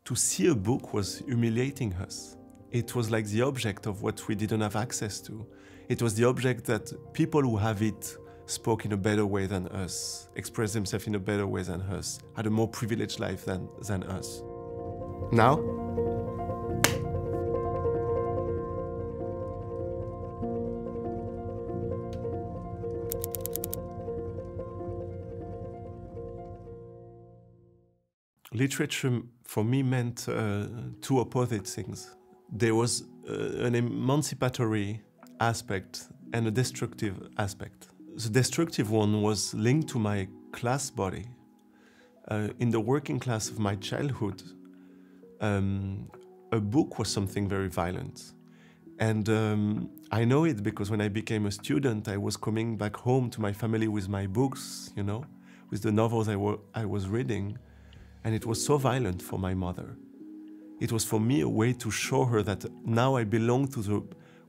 to see a book was humiliating us. It was like the object of what we didn't have access to. It was the object that people who have it spoke in a better way than us, expressed themselves in a better way than us, had a more privileged life than us. Now, literature for me meant two opposite things. There was an emancipatory aspect and a destructive aspect. The destructive one was linked to my class body. In the working class of my childhood, a book was something very violent. And I know it because when I became a student, I was coming back home to my family with my books, you know, with the novels I was reading. And it was so violent for my mother. It was for me a way to show her that now I belong to the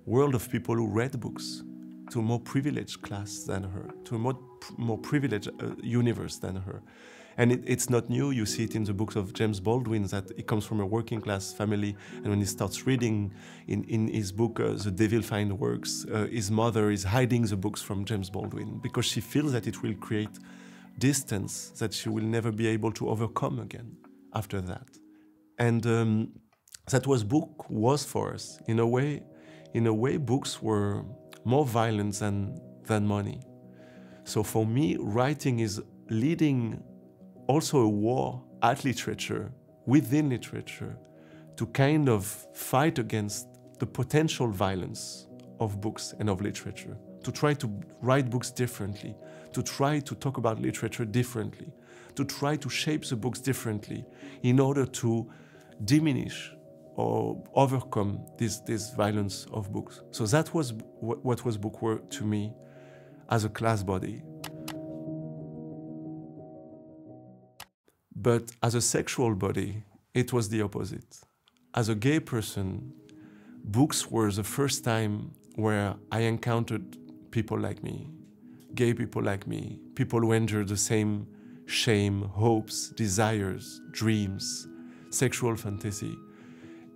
world of people who read books, to a more privileged class than her, to a more privileged universe than her. And it's not new. You see it in the books of James Baldwin, that he comes from a working class family, and when he starts reading in his book, The Devil Find Works, his mother is hiding the books from James Baldwin because she feels that it will create distance that she will never be able to overcome again after that. And that was book was for us. In a way, books were more violent than money. So for me, writing is leading also a war at literature, within literature, to kind of fight against the potential violence of books and of literature, to try to write books differently, to try to talk about literature differently, to try to shape the books differently in order to diminish or overcome this violence of books. So that was what was book work to me as a class body. But as a sexual body, it was the opposite. As a gay person, books were the first time where I encountered people like me, gay people like me, people who endured the same shame, hopes, desires, dreams, sexual fantasy.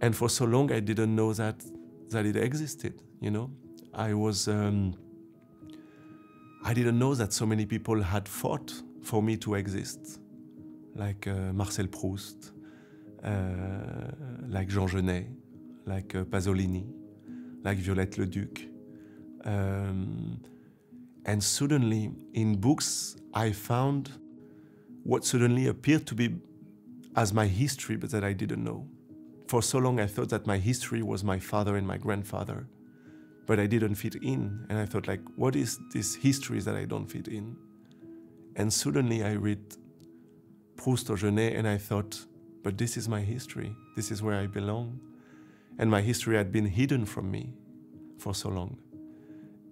And for so long, I didn't know that it existed, you know? I didn't know that so many people had fought for me to exist, like Marcel Proust, like Jean Genet, like Pasolini, like Violette Leduc. And suddenly, in books, I found what suddenly appeared to be as my history, but that I didn't know. For so long, I thought that my history was my father and my grandfather, but I didn't fit in. And I thought, like, what is this history that I don't fit in? And suddenly I read Proust or Genet, and I thought, but this is my history. This is where I belong. And my history had been hidden from me for so long.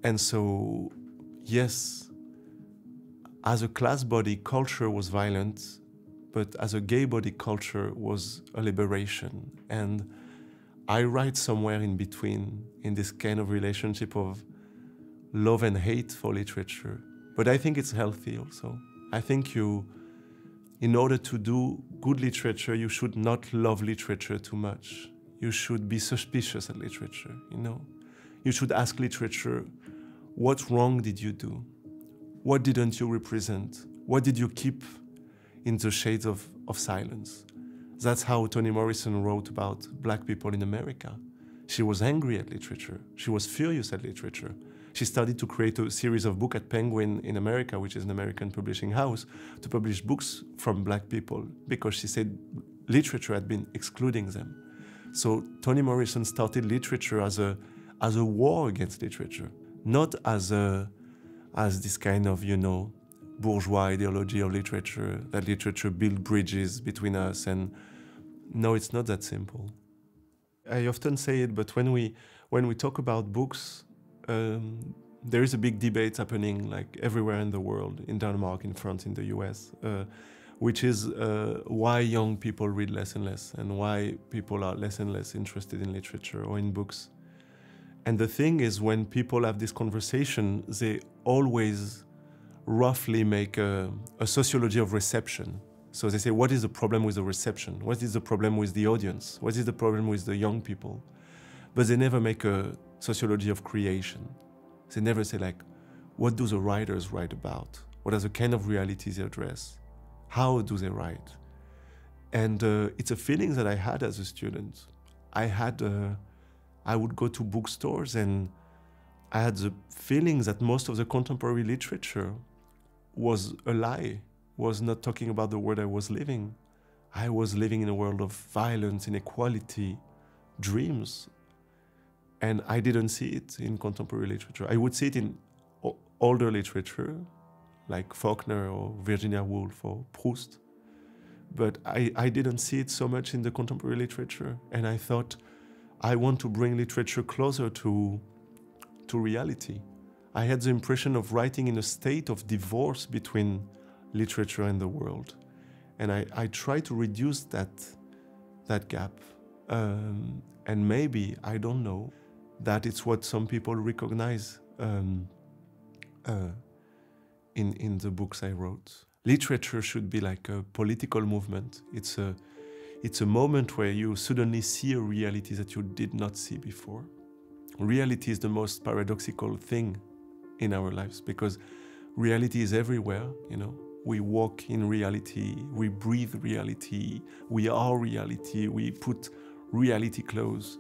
And so, yes, as a class body, culture was violent, but as a gay body, culture was a liberation. And I write somewhere in between, in this kind of relationship of love and hate for literature. But I think it's healthy also. I think in order to do good literature, you should not love literature too much. You should be suspicious of literature, you know? You should ask literature, what wrong did you do? What didn't you represent? What did you keep in the shades of silence? That's how Toni Morrison wrote about Black people in America. She was angry at literature. She was furious at literature. She started to create a series of books at Penguin in America, which is an American publishing house, to publish books from Black people, because she said literature had been excluding them. So Toni Morrison started literature as a war against literature, not as this kind of, you know, bourgeois ideology of literature, that literature build bridges between us. And no, it's not that simple. I often say it, but when we talk about books, there is a big debate happening like everywhere in the world, in Denmark, in France, in the US, which is why young people read less and less, and why people are less and less interested in literature or in books. And the thing is, when people have this conversation, they always roughly make a sociology of reception. So they say, what is the problem with the reception? What is the problem with the audience? What is the problem with the young people? But they never make a sociology of creation. They never say like, what do the writers write about? What are the kind of realities they address? How do they write? And it's a feeling that I had as a student. I would go to bookstores and I had the feeling that most of the contemporary literature was a lie, was not talking about the world I was living. I was living in a world of violence, inequality, dreams. And I didn't see it in contemporary literature. I would see it in older literature, like Faulkner or Virginia Woolf or Proust. But I didn't see it so much in the contemporary literature. And I thought, I want to bring literature closer to reality. I had the impression of writing in a state of divorce between literature and the world. And I try to reduce that gap. And maybe, I don't know, that it's what some people recognize in the books I wrote. Literature should be like a political movement. It's a moment where you suddenly see a reality that you did not see before. Reality is the most paradoxical thing in our lives because reality is everywhere, you know. We walk in reality, we breathe reality, we are reality, we put reality clothes.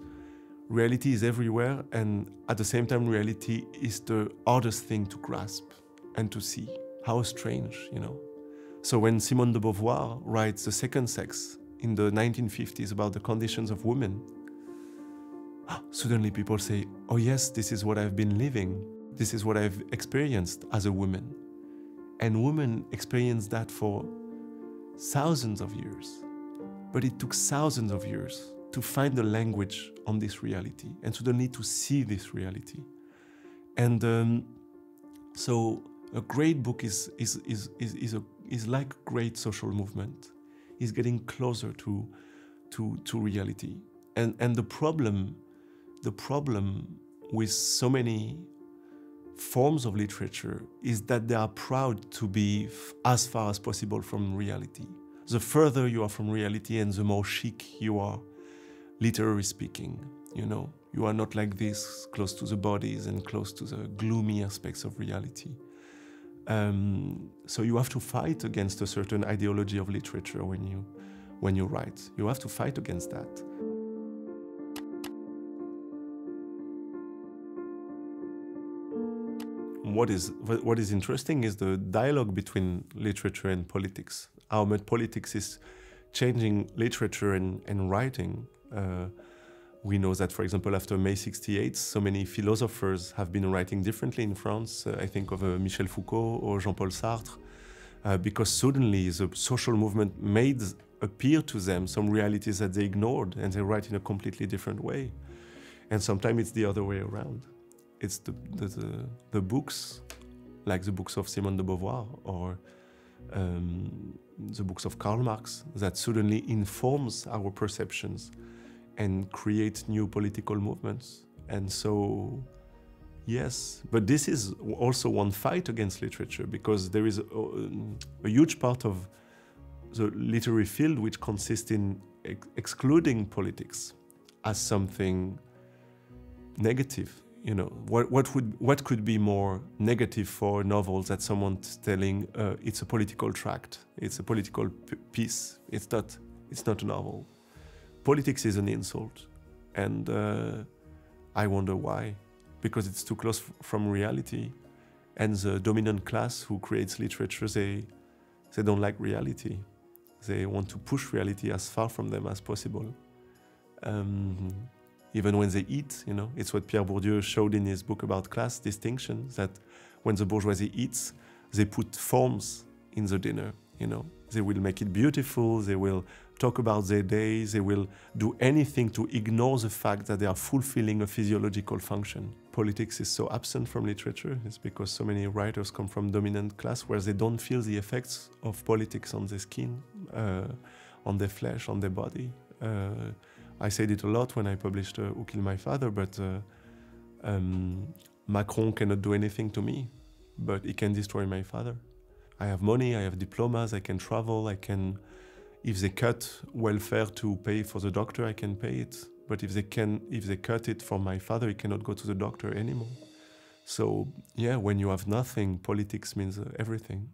Reality is everywhere, and at the same time, reality is the hardest thing to grasp and to see. How strange, you know. So when Simone de Beauvoir writes The Second Sex in the 1950s about the conditions of women, suddenly people say, oh yes, this is what I've been living. This is what I've experienced as a woman. And women experience that for thousands of years. But it took thousands of years to find a language on this reality and suddenly to see this reality. And so a great book is like a great social movement. It's getting closer to reality. And the problem with so many forms of literature is that they are proud to be as far as possible from reality. The further you are from reality and the more chic you are, literally speaking, you know. You are not like this, close to the bodies and close to the gloomy aspects of reality. So you have to fight against a certain ideology of literature when you write. You have to fight against that. What is interesting is the dialogue between literature and politics. How much politics is changing literature and writing. We know that, for example, after May 68, so many philosophers have been writing differently in France. I think of Michel Foucault or Jean-Paul Sartre, because suddenly the social movement made appear to them some realities that they ignored, and they write in a completely different way. And sometimes it's the other way around. It's the books, like the books of Simone de Beauvoir or the books of Karl Marx, that suddenly informs our perceptions and create new political movements. And so, yes, but this is also one fight against literature, because there is a huge part of the literary field which consists in excluding politics as something negative. You know, what could be more negative for novels that someone's telling it's a political tract, it's a political piece. It's not a novel. Politics is an insult, and I wonder why. Because it's too close from reality, and the dominant class who creates literature, they don't like reality. They want to push reality as far from them as possible. Even when they eat, you know, it's what Pierre Bourdieu showed in his book about class distinction, that when the bourgeoisie eats, they put forms in the dinner, you know. They will make it beautiful, they will talk about their days, they will do anything to ignore the fact that they are fulfilling a physiological function. Politics is so absent from literature. It's because so many writers come from dominant class where they don't feel the effects of politics on their skin, on their flesh, on their body. I said it a lot when I published Who Killed My Father, but Macron cannot do anything to me, but he can destroy my father. I have money, I have diplomas, I can travel, if they cut welfare to pay for the doctor, I can pay it. But if they cut it for my father, he cannot go to the doctor anymore. So yeah, when you have nothing, politics means everything.